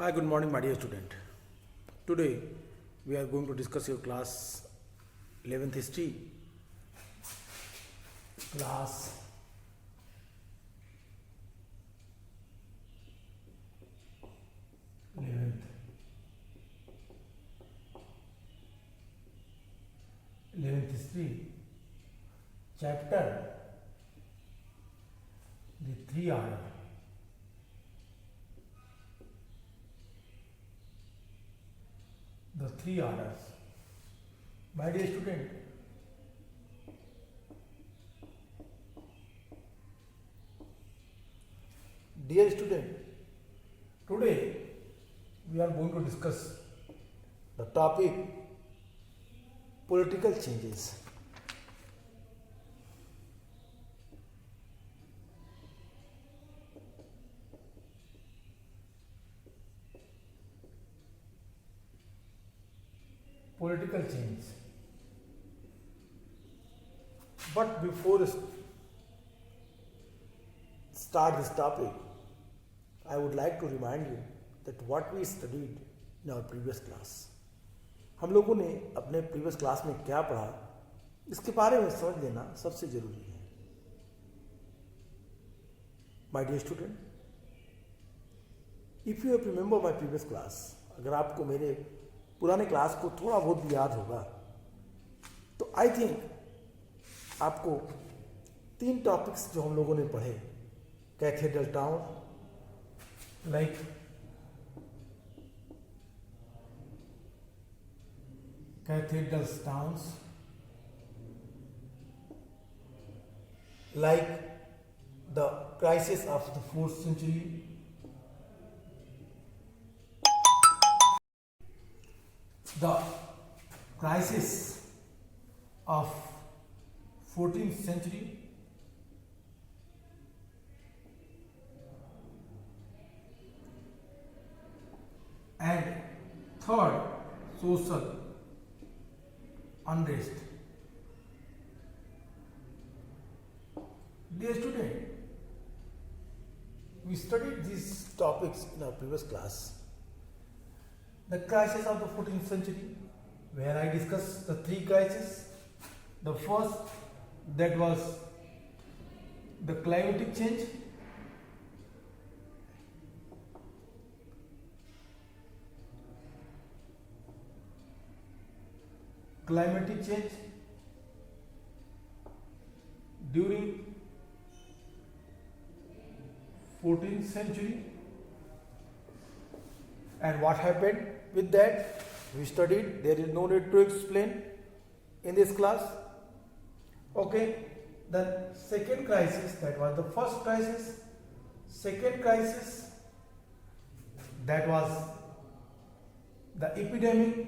Hi, good morning, my dear student. Today we are going to discuss your class 11th history. Class 11th, 11th history, chapter the three order. The three orders. My dear student, today we are going to discuss the topic political changes. Political change. But before start this topic, I would like to remind you that what we studied in our previous class. हम लोगों ने अपने previous class में क्या पढ़ा, इसके बारे में समझ लेना सबसे जरूरी है. My dear student, if you remember my previous class, अगर आपको मेरे पुराने क्लास को थोड़ा बहुत भी याद होगा तो आई थिंक आपको तीन टॉपिक्स जो हम लोगों ने पढ़े, cathedral town, like cathedral towns, like the crisis of the 4th century, the crisis of 14th century, and third, social unrest. Dear student, we studied these topics in our previous class. The crisis of the 14th century, where I discussed the three crises. The first, that was the climatic change. Climatic change during 14th century, and what happened with that we studied. There is no need to explain in this class. Okay, the second crisis, that was the first crisis. Second crisis, that was the epidemic.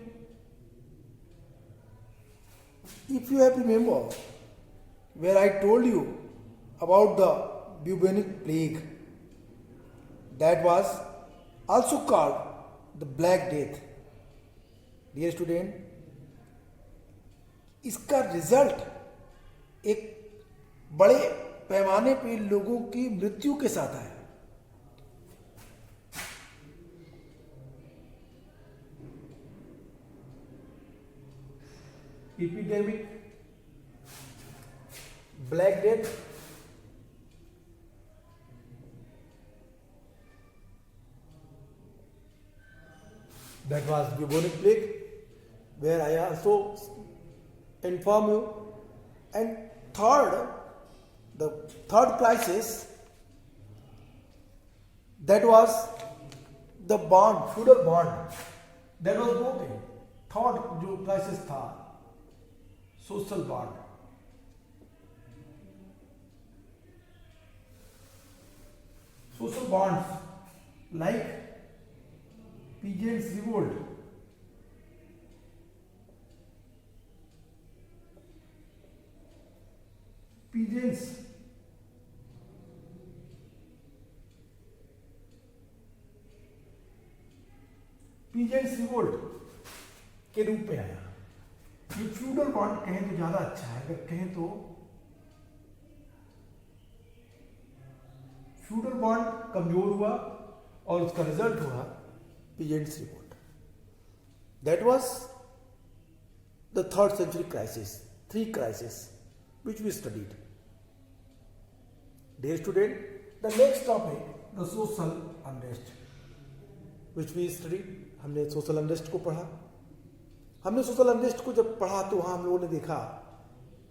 If you have remember where I told you about the bubonic plague, that was also called the Black Death. Dear student, इसका result एक बड़े पैमाने पे लोगों की मृत्यु के साथ आया. Epidemic, Black Death, that was bubonic plague, where I also inform you. And third, the third crisis, that was the bond, feudal bond, that was broken. Third जो क्राइसिस था, social bond. Social bonds like peasants revolt, peasants revolt के रूप में आया. ये feudal bond कहें तो ज्यादा अच्छा है, अगर कहें तो फ्यूडल बॉन्ड कमजोर हुआ और उसका रिजल्ट हुआ Peasants' Revolt. That was the 3rd century crisis, 3 crises which we studied. Dear student, the next topic, the social unrest, which we studied. हमने सोशल अनरेस्ट को पढ़ा. हमने सोशल अनरेस्ट को जब पढ़ा तो वहां हम लोगों ने देखा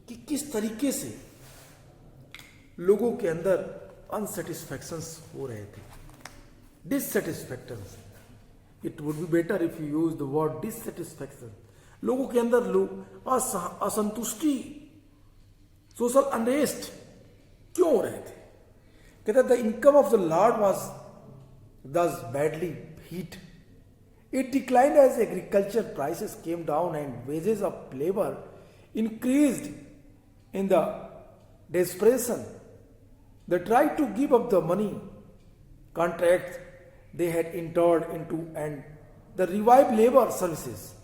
कि किस तरीके से लोगों के अंदर अनसेटिस्फैक्शंस हो रहे थे, dissatisfactions. It would be better if you use the word dissatisfaction. लोगों के अंदर लोग असंतुष्टि, सोशल अनरेस्ट क्यों हो रहे थे. कहते the income of the Lord was thus badly hit. It declined as agriculture prices came down and wages of labor increased. In the desperation, they tried to give up the money contracts they had entered into and the revived labor services.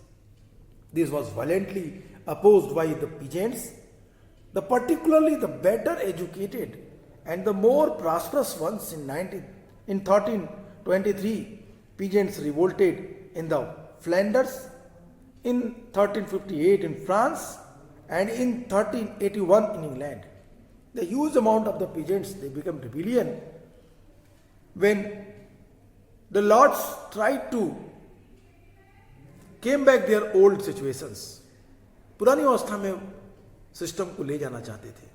This was violently opposed by the peasants, particularly the better educated and the more prosperous ones. In 1323, peasants revolted in the Flanders, in 1358 in France, and in 1381 in England. The huge amount of the peasants, they became rebellion when the lords tried to came back their old situations. पुरानी अवस्था में system को ले जाना चाहते थे.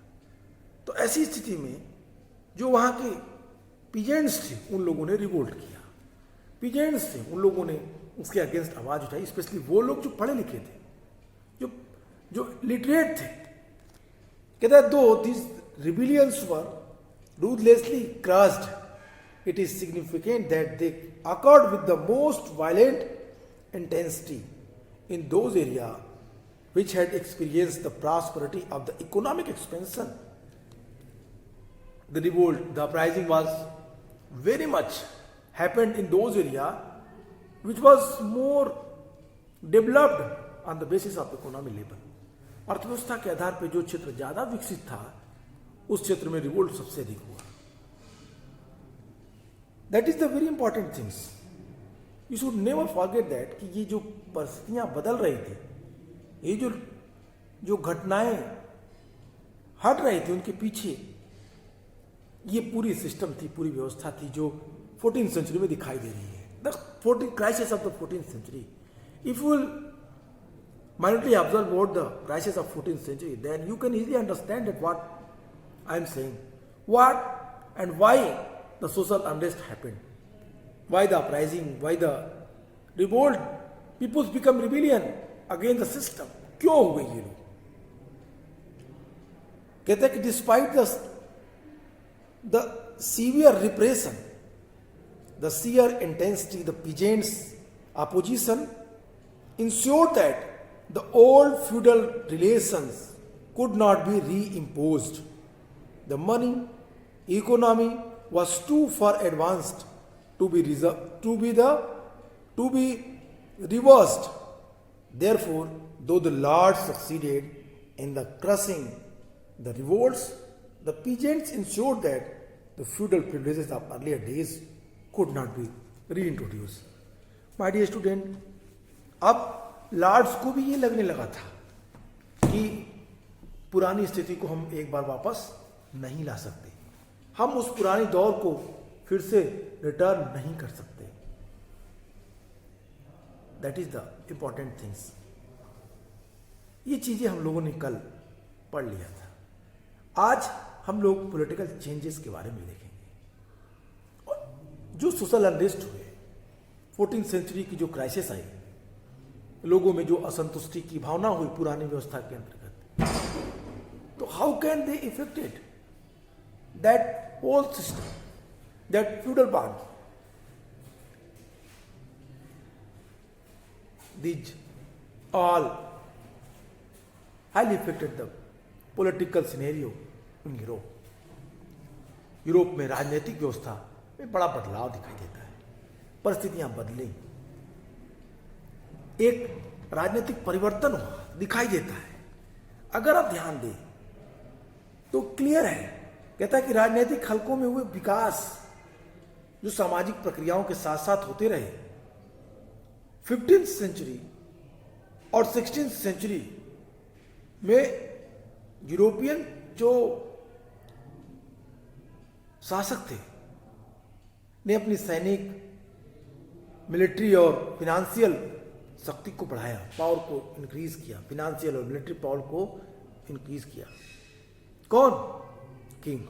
तो ऐसी स्थिति में जो वहां के पीजेंट्स थे उन लोगों ने रिवोल्ट किया. पीजेंट्स थे उन लोगों ने उसके अगेंस्ट आवाज उठाई. स्पेशली वो लोग जो पढ़े लिखे थे, जो लिटरेट थे. कहता है दो this rebellions were ruthlessly crushed, it is significant that they occurred with the most violent intensity in those areas which had experienced the prosperity of the economic expansion. The revolt, the uprising was very much happened in those areas which was more developed on the basis of economic level. अर्थव्यवस्था के आधार पर जो क्षेत्र ज्यादा विकसित था उस क्षेत्र में रिवोल्ट सबसे अधिक हुआ. That is the very important things. You should never forget that कि ये जो परिस्थितियां बदल रही थी, ये जो घटनाएं हट रही थी उनके पीछे ये पूरी सिस्टम थी, पूरी व्यवस्था थी जो 14th सेंचुरी में दिखाई दे रही है. The 14th crisis of the 14th century. If you will minutely observe about the crisis of 14th century, then you can easily understand that what I am saying, what and why the social unrest happened, why the uprising, why the revolt, people become rebellion against the system. क्यों हुए ये लोग? कहते हैं कि despite the severe repression, the sheer intensity, the peasants' opposition ensured that the old feudal relations could not be reimposed. The money economy was too far advanced to be reversed. Therefore, though the lords succeeded in the crushing the revolts, the peasants ensured that the feudal privileges of earlier days could not be reintroduced. My dear student, अब Lord's को भी ये लगने लगा था कि पुरानी स्थिति को हम एक बार वापस नहीं ला सकते, हम उस पुराने दौर को फिर से रिटर्न नहीं कर सकते. That is the important things. ये चीजें हम लोगों ने कल पढ़ लिया था. आज हम लोग पॉलिटिकल चेंजेस के बारे में देखेंगे. जो सोशल अनरेस्ट हुए, 14th सेंचुरी की जो क्राइसिस आई, लोगों में जो असंतुष्टि की भावना हुई पुरानी व्यवस्था के अंतर्गत, तो how can they effected that whole system, that feudal part. These all highly effected the political scenario in Europe. Europe में राजनीतिक व्यवस्था में बड़ा बदलाव दिखाई देता है. परिस्थितियां बदली, एक राजनीतिक परिवर्तन हुआ दिखाई देता है. अगर आप ध्यान दें तो क्लियर है, कहता है कि राजनीतिक हलकों में हुए विकास जो सामाजिक प्रक्रियाओं के साथ साथ होते रहे, 15th सेंचुरी और 16th सेंचुरी में यूरोपियन जो शासक थे ने अपनी सैनिक, मिलिट्री और फिनेंशियल शक्ति को बढ़ाया, पावर को इंक्रीज किया, फिनेंशियल और मिलिट्री पावर को इंक्रीज किया। कौन? किंग।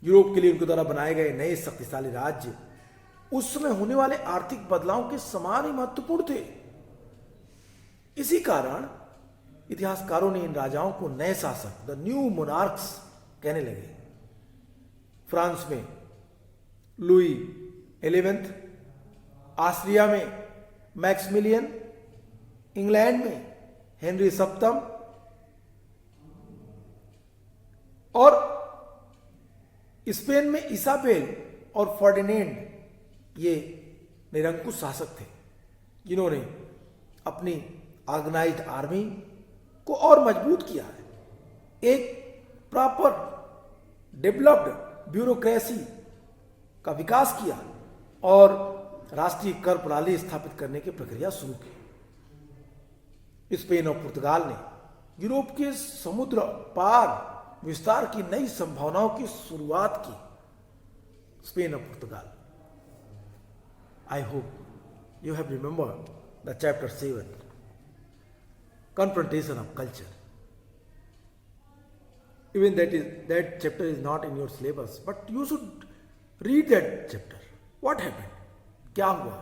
यूरोप के लिए उनके द्वारा बनाए गए नए शक्तिशाली राज्य उस समय होने वाले आर्थिक बदलाव के समान ही महत्वपूर्ण थे। इसी कारण इतिहासकारों ने इन राजाओं को नए शासक, द न्यू मोनार्क्स कहने लगे। फ्रांस में लुई 11, ऑस्ट्रिया में मैक्सिमिलियन, इंग्लैंड में हेनरी 7 और स्पेन में इसाबेल और फर्डिनेंड, ये निरंकुश शासक थे जिन्होंने अपनी ऑर्गेनाइज्ड आर्मी को और मजबूत किया है। एक प्रॉपर डेवलप्ड ब्यूरोक्रेसी का विकास किया और राष्ट्रीय कर प्रणाली स्थापित करने की प्रक्रिया शुरू की। स्पेन और पुर्तगाल ने यूरोप के समुद्र पार विस्तार की नई संभावनाओं की शुरुआत की। स्पेन और पुर्तगाल। I hope you have remembered the chapter 7, confrontation of culture. Even that chapter is not in your syllabus, but you should read that chapter. What happened? क्या हुआ?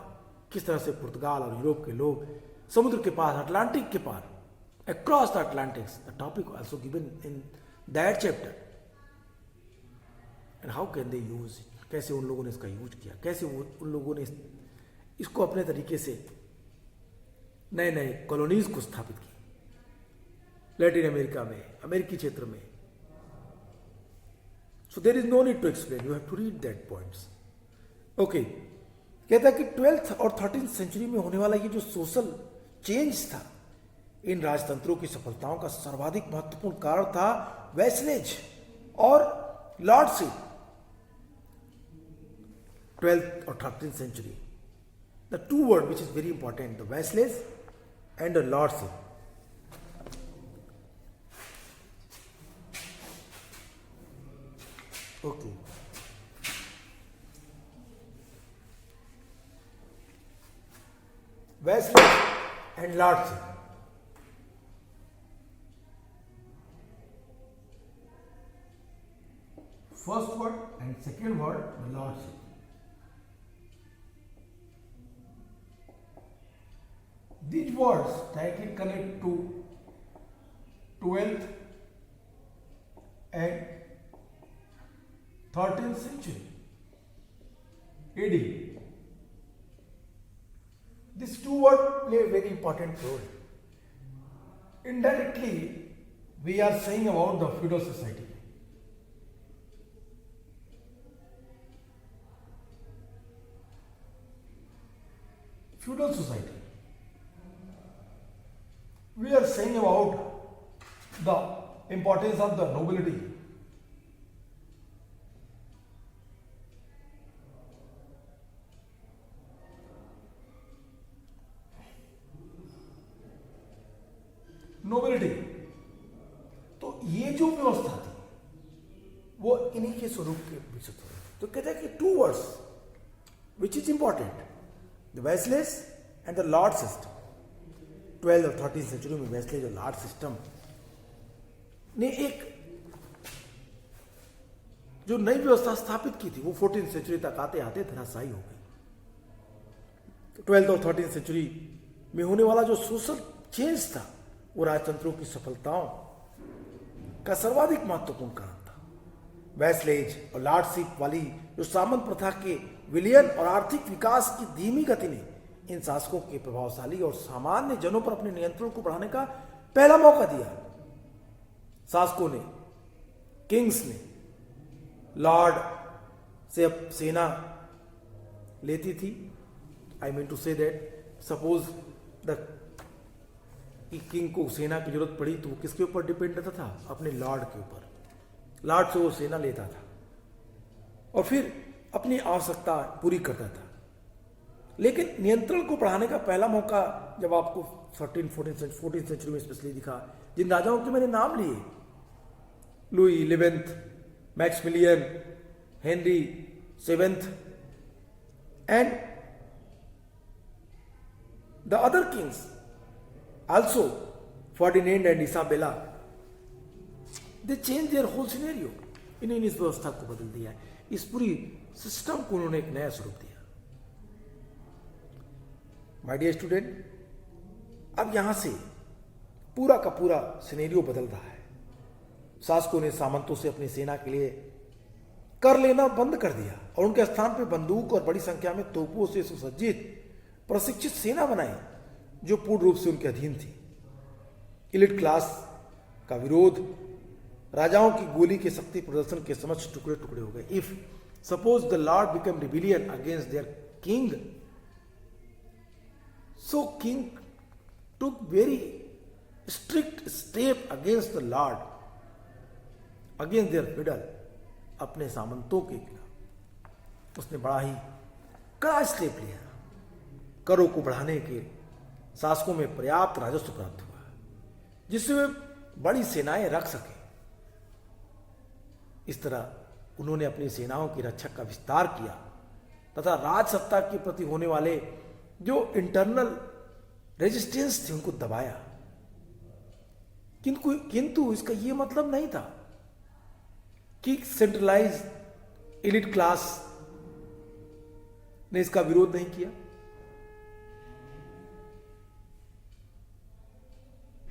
किस तरह से पुर्तगाल और यूरोप के लोग समुद्र के पार, अटलांटिक के पार, across the Atlantic, the topic also given in that chapter. And how can they use it? कैसे उन लोगों ने इसका यूज किया, कैसे उन लोगों ने इसको अपने तरीके से नए नए कॉलोनीज को स्थापित किया लैटिन अमेरिका में, अमेरिकी क्षेत्र में। So there is no need to explain, you have to read that points. Okay, कहता है कि 12th और 13th सेंचुरी में होने वाला ये जो सोशल चेंज था, इन राजतंत्रों की सफलताओं का सर्वाधिक महत्वपूर्ण कारण था वैसलेज और लॉर्डशिप। 12th और 13th century, the two word which is very important, the vassalage and the lordship. Okay. Vassalage and lordship. First word and second word, the lordship. These words directly connect to 12th and 13th century AD. These two words play a very important role. Indirectly, we are saying about the feudal society. Feudal society. We are saying about the importance of the nobility. Nobility. तो ये जो व्यवस्था थी वो इन्हीं के स्वरूप के विकसित हो रही। तो कहते हैं कि two words which is important, the vassalage and the lord system. 12th और 13th सेंचुरी में वैसलेज और लॉर्ड सिस्टम ने एक जो नई व्यवस्था स्थापित की थी वो 14th सेंचुरी तक आते आते धराशायी हो गई। तो 12th और 13th सेंचुरी में होने वाला जो सोशल चेंज था वो राजतंत्रों की सफलताओं का सर्वाधिक महत्वपूर्ण कारण था। वैसलेज और लॉर्डशिप वाली जो सामंत प्रथा के विलयन और आर्थिक विकास की धीमी गति ने इन शासकों के प्रभावशाली और सामान्य जनों पर अपने नियंत्रण को बढ़ाने का पहला मौका दिया। शासकों ने, किंग्स ने लॉर्ड से अब सेना लेती थी। I mean to say that suppose the king को सेना की जरूरत पड़ी तो वो किसके ऊपर डिपेंड रहता था? अपने लॉर्ड के ऊपर। लॉर्ड से वो सेना लेता था और फिर अपनी आवश्यकता पूरी करता था। लेकिन नियंत्रण को बढ़ाने का पहला मौका जब आपको 14th सेंचुरी में स्पेशली दिखा, जिन राजाओं के मैंने नाम लिए, Louis 11th, Maximilian, Henry 7th, and the other kings also, Ferdinand and Isabella, they changed their whole scenario. इन्होंने इस व्यवस्था को बदल दिया, इस पूरी सिस्टम को उन्होंने एक नया स्वरूप दिया। माय डियर स्टूडेंट, अब यहां से पूरा का पूरा सिनेरियो बदल रहा है। शासकों ने सामंतों से अपनी सेना के लिए कर लेना बंद कर दिया और उनके स्थान पर बंदूक और बड़ी संख्या में तोपों से सुसज्जित प्रशिक्षित सेना बनाई जो पूर्ण रूप से उनके अधीन थी। इलिट क्लास का विरोध राजाओं की गोली के शक्ति प्रदर्शन के समक्ष टुकड़े टुकड़े हो गए। If suppose the lord become rebellion against their king, so king took very strict step against the lord, against their feudal, अपने सामंतों के खिलाफ उसने बड़ा ही कड़ा स्टेप लिया। करों को बढ़ाने के शासकों में पर्याप्त राजस्व प्राप्त हुआ जिससे वे बड़ी सेनाएं रख सके। इस तरह उन्होंने अपनी सेनाओं की रक्षा का विस्तार किया तथा राज सत्ता के प्रति होने वाले जो इंटरनल रेजिस्टेंस थे उनको दबाया। किंतु इसका यह मतलब नहीं था कि सेंट्रलाइज एलिट क्लास ने इसका विरोध नहीं किया।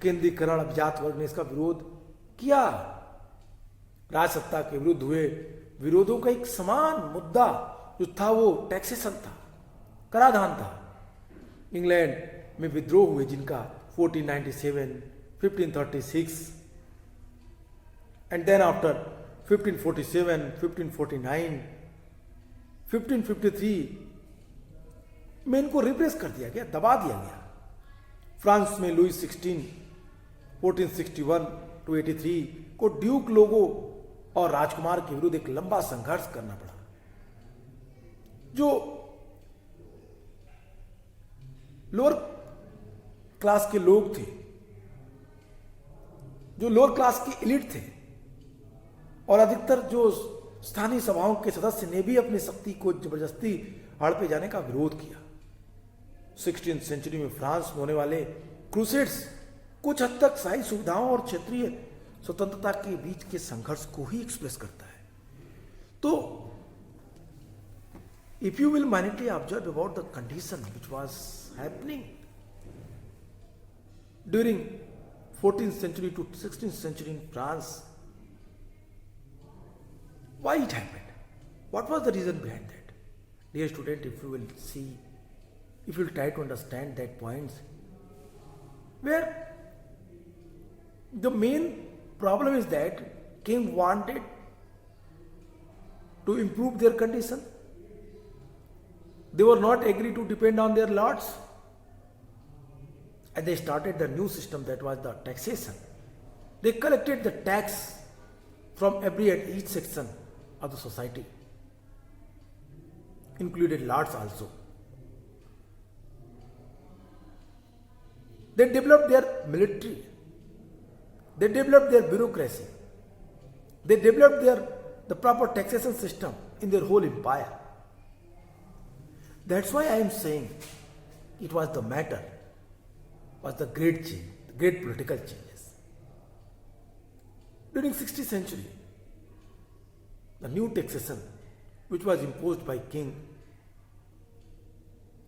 केंद्रीकरण अभिजात वर्ग ने इसका विरोध किया। राजसत्ता के विरुद्ध हुए विरोधों का एक समान मुद्दा जो था वो टैक्सेशन था, कराधान था। इंग्लैंड में विद्रोह हुए जिनका 1497, 1536 एंड देन आफ्टर 1547, 1549, 1553 में इनको रिप्रेस कर दिया गया, दबा दिया गया। फ्रांस में लुई 16 1461 to 83 को ड्यूक लोगों और राजकुमार के विरुद्ध एक लंबा संघर्ष करना पड़ा। जो लोअर क्लास के लोग थे, जो लोअर क्लास के एलिट थे और अधिकतर जो स्थानीय सभाओं के सदस्य ने भी अपनी शक्ति को जबरदस्ती हड़पे जाने का विरोध किया। 16th सेंचुरी में फ्रांस में होने वाले क्रूसेड्स कुछ हद तक शाही सुविधाओं और क्षेत्रीय स्वतंत्रता के बीच के संघर्ष को ही एक्सप्रेस करता है। तो if you will minutely observe about the condition which was happening during 14th century to 16th century in France, why it happened? What was the reason behind that? Dear student, if you will see, if you will try to understand that points, where the main problem is that king wanted to improve their condition. They were not agreed to depend on their lords, and they started the new system that was the taxation. They collected the tax from every and each section of the society, included lords also. They developed their military, they developed their bureaucracy, they developed the proper taxation system in their whole empire. That's why I am saying it was the matter, was the great change, the great political changes. During 16th century, the new taxation which was imposed by king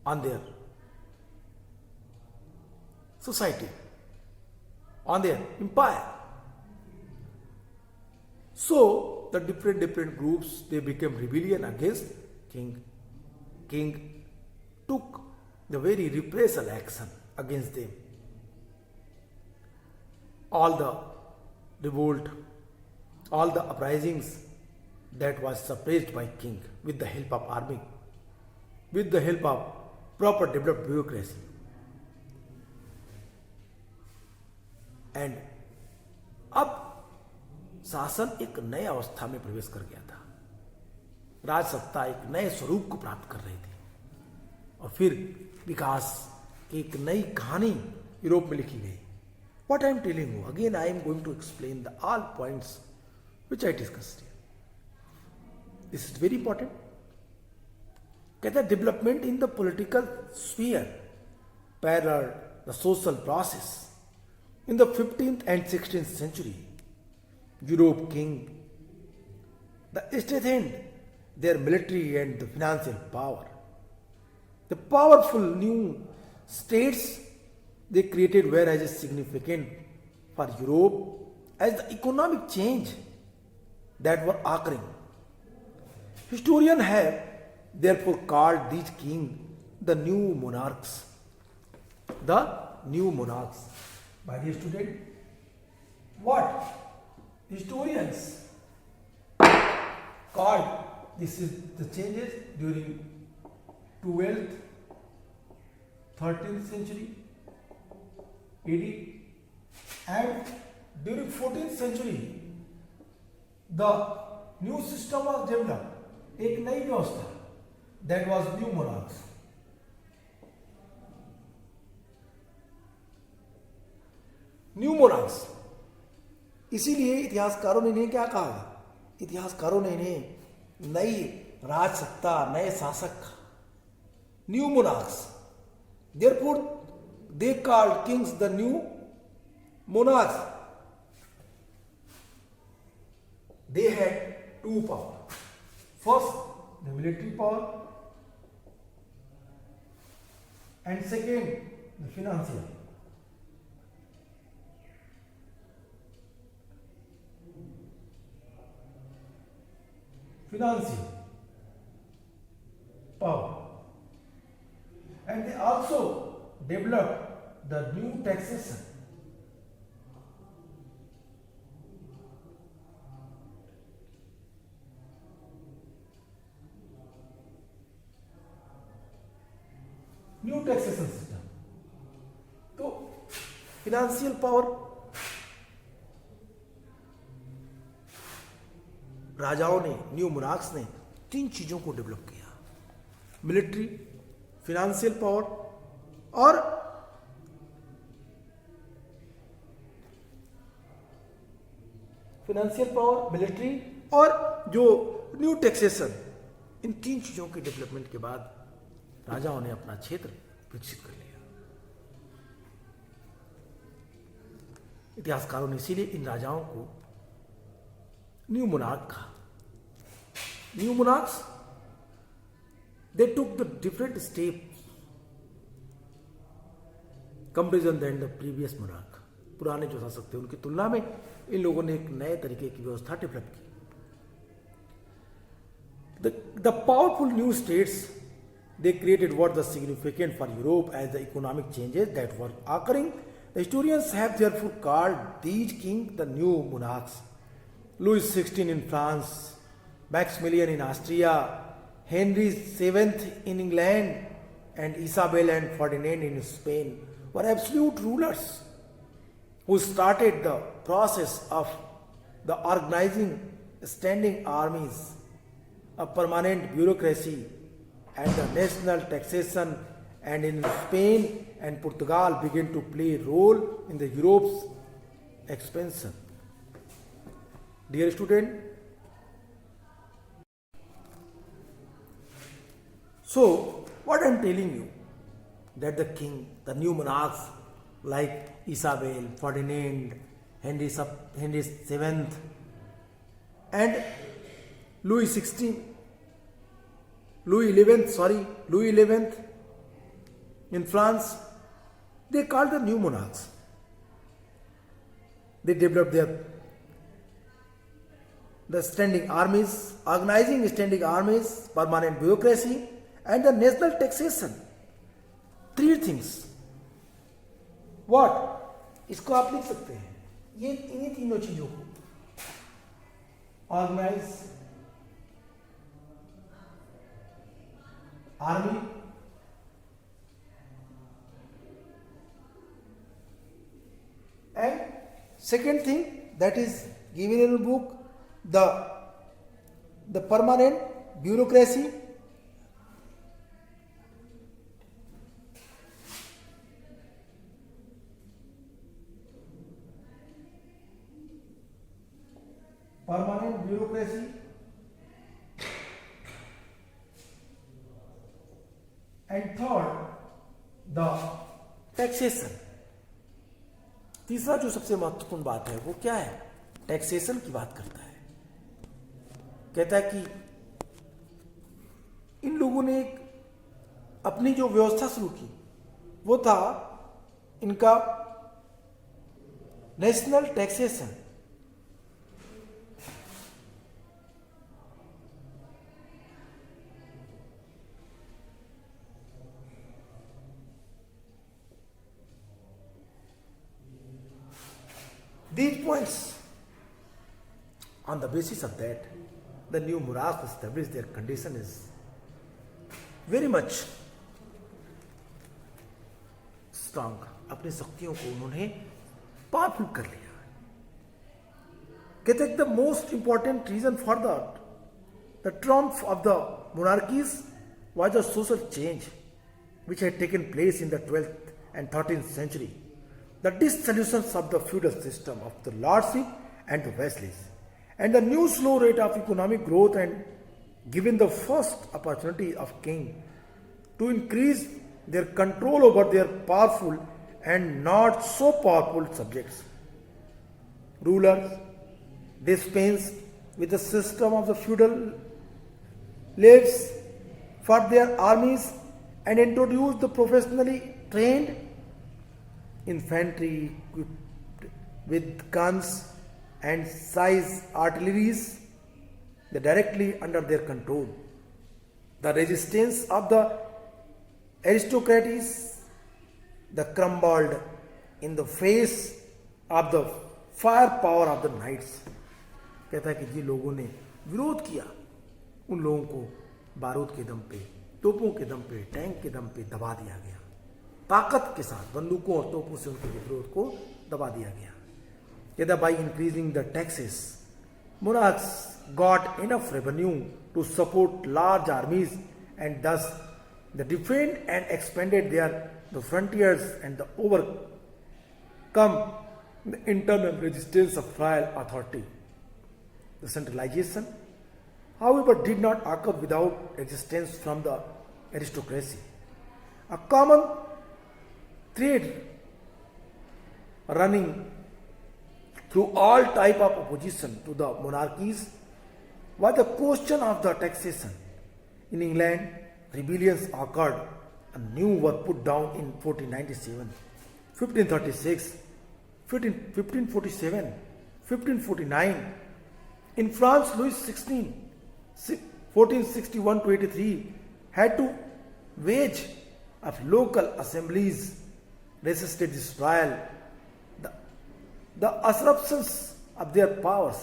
on their society, on their empire. So the different groups, they became rebellion against king. King took the very repressive action against them. All the revolt, all the uprisings that was suppressed by king with the help of army, with the help of proper developed bureaucracy. And अब शासन एक नई अवस्था में प्रवेश कर गया था। राजसत्ता एक नए स्वरूप को प्राप्त कर रही थी और फिर विकास की एक नई कहानी यूरोप में लिखी गई. What I am telling you, again I am going to explain the all points which I discussed here. This is very important. कहते हैं development in the political sphere paralleled the social process. In the 15th and 16th century, Europe king the strengthened their military and the financial power. The powerful new states they created were as significant for Europe as the economic change that were occurring. Historians have therefore called these kings the new monarchs. The new monarchs. My dear student, what historians called this is the changes during 12th, 13th century AD and during 14th century the new system was developed. एक नई व्यवस्था that was new monarchs. New monarchs. इसीलिए इतिहासकारों ने इन्हें क्या कहा? इतिहासकारों ने इन्हें नई राज सत्ता, नए शासक, new monarchs. Therefore they called Kings the new monarchs. They had two powers. First, the military power, and second, the financial. Financial power. And they also developed the new taxation. New taxation system. तो financial power राजाओं ने, new monarchs ने तीन चीजों को develop किया. Military, financial power और military और जो न्यू टैक्सेशन. इन तीन चीजों के डेवलपमेंट के बाद राजाओं ने अपना क्षेत्र विकसित कर लिया. इतिहासकारों ने इसीलिए इन राजाओं को न्यू मोनार्क कहा. New monarchs they took the different steps comparison than the previous monarch. पुराने जो शासक थे उनकी तुलना में इन लोगों ने एक नए तरीके की व्यवस्था डेवलप की. The powerful new states they created what was significant for Europe as the economic changes that were occurring. The historians have therefore called these kings the new monarchs. Louis XVI in France, Maximilian in Austria, Henry VII in England, and Isabel and Ferdinand in Spain were absolute rulers who started the process of the organizing standing armies, a permanent bureaucracy, and the national taxation, and in Spain and Portugal began to play a role in the Europe's expansion. Dear student, so what I am telling you, that the king, the new monarchs like Isabel, Ferdinand, Henry VII, and Louis XVI in France, they called the new monarchs. They developed the standing armies, organizing standing armies, permanent bureaucracy, and the national taxation. Three things. What? इसको आप लिख सकते हैं. ये इन्हीं तीनों चीजों को organise, army, and second thing that is given in the book, the permanent bureaucracy, permanent bureaucracy, and third, the taxation. तीसरा जो सबसे महत्वपूर्ण बात है वो क्या है? टैक्सेशन की बात करता है। कहता है कि इन लोगों ने एक अपनी जो व्यवस्था शुरू की वो था इनका national taxation. These points, on the basis of that, the new monarchs established their condition is very much strong. अपनी शक्तियों को उन्होंने पावरफुल कर लिया। कहते हैं the most important reason for the triumph of the monarchies was a social change which had taken place in the 12th and 13th century. The dissolutions of the feudal system of the lordship and the vassals, and the new slow rate of economic growth, and given the first opportunity of king to increase their control over their powerful and not so powerful subjects. Rulers dispensed with the system of the feudal levies for their armies and introduced the professionally trained infantry equipped with guns and size artilleries directly under their control. The resistance of the aristocracies crumbled in the face of the firepower of the knights. कहता है कि जिन लोगों ने विरोध किया उन लोगों को बारूद के दम पे, तोपों के दम पे, टैंक के दम पे दबा दिया गया। ताकत के साथ बंदूकों और तोपों से उनके विरोध को दबा दिया गया। कहता by increasing the taxes, monarchs got enough revenue to support large armies and thus they defend and expanded the frontiers and the overcome the internal resistance of royal authority. The centralization, however, did not occur without resistance from the aristocracy. A common thread running through all type of opposition to the monarchies was the question of the taxation. In England, rebellions occurred and new were put down in 1497, 1536, 1547, 1549. In France, Louis XVI, 1461 to 83, had to wage of local assemblies resisted this trial, the usurpations of their powers.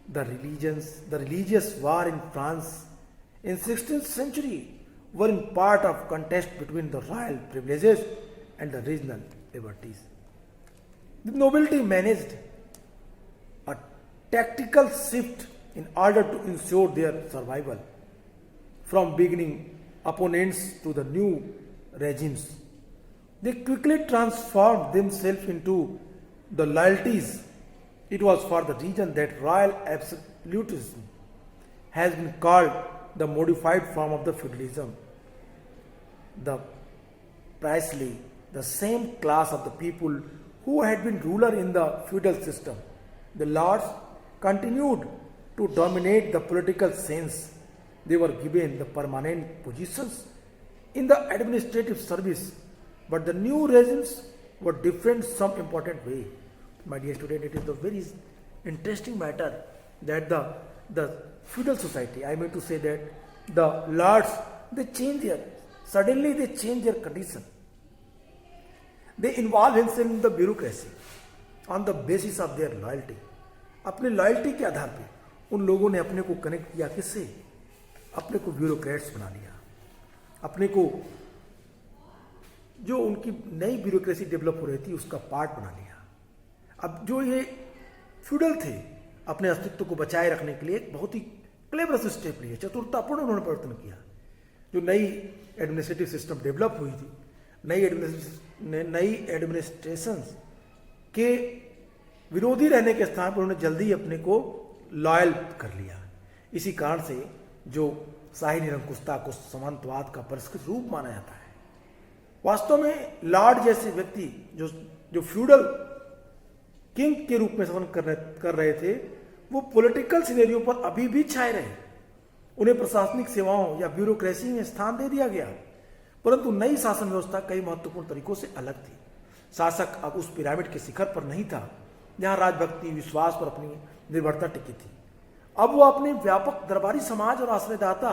The religious war in France in 16th century were in part of contest between the royal privileges and the regional liberties. The nobility managed a tactical shift in order to ensure their survival. From beginning opponents to the new regimes, they quickly transformed themselves into the loyalties. It was for the reason that royal absolutism has been called the modified form of the feudalism. Precisely the same class of the people who had been ruler in the feudal system, the lords, continued to dominate the political sense. They were given the permanent positions in the administrative service, but the new regimes were different some important way. My dear student, it is a very interesting matter that the feudal society, I mean to say that the lords, suddenly they change their condition. They involve themselves in the bureaucracy on the basis of their loyalty. अपने loyalty के आधार पे उन लोगों ने अपने को connect किया, किससे? अपने को ब्यूरोक्रेट्स बना लिया, अपने को जो उनकी नई ब्यूरोक्रेसी डेवलप हो रही थी उसका पार्ट बना लिया। अब जो ये फ्यूडल थे अपने अस्तित्व को बचाए रखने के लिए एक बहुत ही क्लेवर स्टेप लिए, चतुरतापूर्ण उन्होंने प्रवर्तन किया। जो नई एडमिनिस्ट्रेटिव सिस्टम डेवलप हुई थी, नई एडमिनिस्ट्रेशन के विरोधी रहने के स्थान पर उन्होंने जल्दी अपने को लॉयल कर लिया। इसी कारण से जो शाही निरंकुशता को सामंतवाद का परिष्कृत रूप माना जाता है। वास्तव में लॉर्ड जैसे व्यक्ति जो फ्यूडल किंग के रूप में शासन कर रहे थे, वो पॉलिटिकल सिनेरियो पर अभी भी छाए रहे। उन्हें प्रशासनिक सेवाओं या ब्यूरोक्रेसी में स्थान दे दिया गया, परंतु नई शासन व्यवस्था कई महत्वपूर्ण तरीकों से अलग थी। शासक अब उस पिरामिड के शिखर पर नहीं था जहां राजभक्ति विश्वास पर अपनी निर्भरता टिकी थी। अब वो अपने व्यापक दरबारी समाज और आश्रयदाता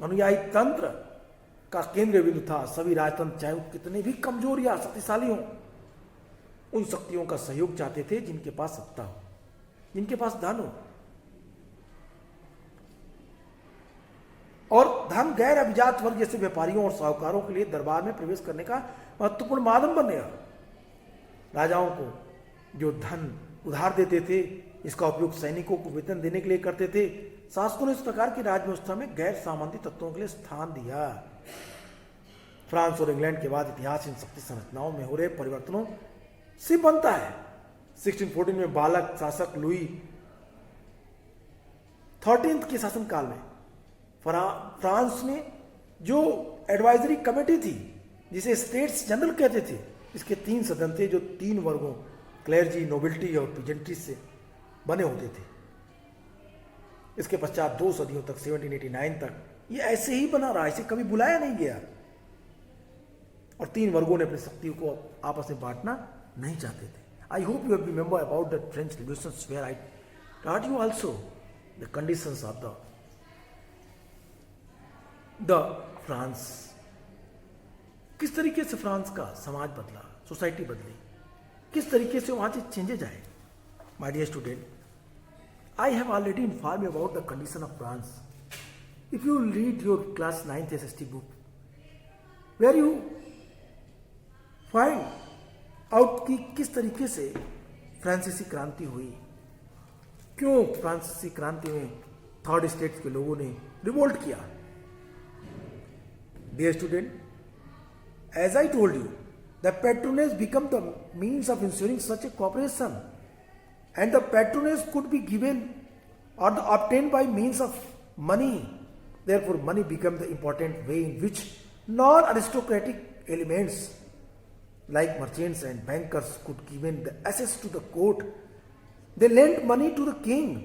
अनुयायी तंत्र का केंद्र बिंदु था। सभी राजतंत्र चाहे वो कितने भी कमजोर या शक्तिशाली हों, उन शक्तियों का सहयोग चाहते थे जिनके पास सत्ता हो, जिनके पास धन हो। और धन गैर अभिजात वर्ग जैसे व्यापारियों और साहूकारों के लिए दरबार में प्रवेश करने का महत्वपूर्ण माध्यम बन गया। राजाओं को जो धन उधार देते थे, इसका उपयोग सैनिकों को वेतन देने के लिए करते थे। शासकों ने इस प्रकार की राज व्यवस्था में गैर सामान्य तत्वों के लिए स्थान दिया। फ्रांस और इंग्लैंड के बाद इतिहास इन शक्ति संरचनाओं में हो रहे परिवर्तनों से बनता है। 1614 में बालक शासक लुई 13 के शासनकाल में फ्रांस में जो एडवाइजरी कमेटी थी, जिसे स्टेट्स जनरल कहते थे, इसके 3 सदन थे जो 3 वर्गों क्लेर्जी, नोबिलिटी और पीजेंट्री से बने होते थे। इसके पश्चात 2 सदियों तक 1789 तक ये ऐसे ही बना रहा, इसे कभी बुलाया नहीं गया। और 3 वर्गों ने अपनी शक्तियों को आपस में बांटना नहीं चाहते थे। I hope you have remember about the French revolutions where I taught you also the conditions of the France. किस तरीके से फ्रांस का समाज बदला, सोसाइटी बदली, किस तरीके से वहां से चेंजेज आए। My dear student, I have already inform you about the condition of France. If you read your class 9th SST book, where you find out कि किस तरीके से फ्रांसीसी क्रांति हुई, क्यों फ्रांसीसी क्रांति में थर्ड स्टेट के लोगों ने रिवोल्ट किया। Dear student, as I told you, the patronage became the means of ensuring such a cooperation, and the patronage could be given or obtained by means of money. Therefore, money became the important way in which non-aristocratic elements like merchants and bankers could given the access to the court. They lent money to the king,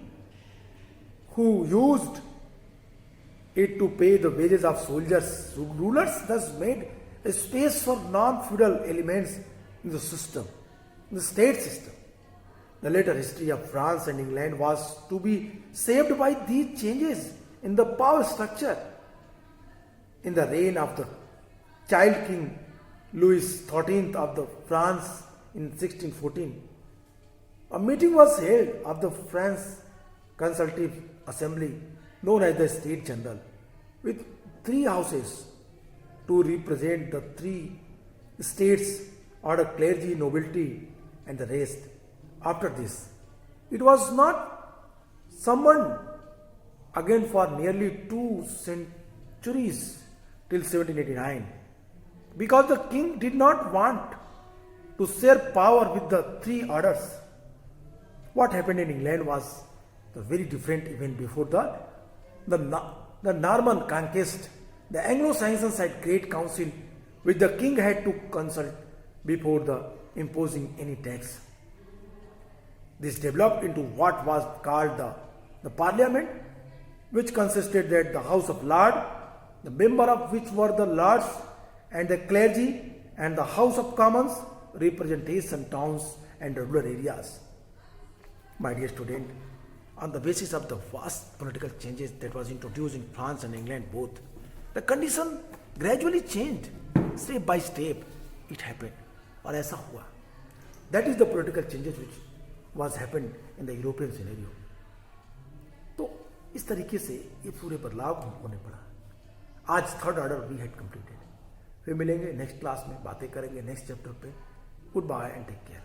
who used it to pay the wages of soldiers. Rulers thus made a space for non-feudal elements in the system, in the state system. The later history of France and England was to be shaped by these changes in the power structure. In the reign of the child king Louis XIII of the France in 1614, a meeting was held of the France Consultative Assembly, known as the State General, with 3 houses to represent the 3 states or the clergy, nobility and the rest. After this, it was not summoned again for nearly 2 centuries till 1789, because the king did not want to share power with the 3 orders. What happened in England was very different. Even before the Norman conquest, the Anglo-Saxons had great council which the king had to consult before the imposing any tax. This developed into what was called the Parliament, which consisted of the House of Lords, the member of which were the lords and the clergy, and the House of Commons, representation towns and rural areas. My dear student, on the basis of the vast political changes that was introduced in France and England both, the condition gradually changed, step by step it happened, और ऐसा हुआ. That is the political changes which was happened in the European scenario. तो इस तरीके से ये पूरे बदलाव होने पड़ा. आज 3rd order we had completed. फिर मिलेंगे नेक्स्ट क्लास में, बातें करेंगे नेक्स्ट चैप्टर पे. Good bye and take care.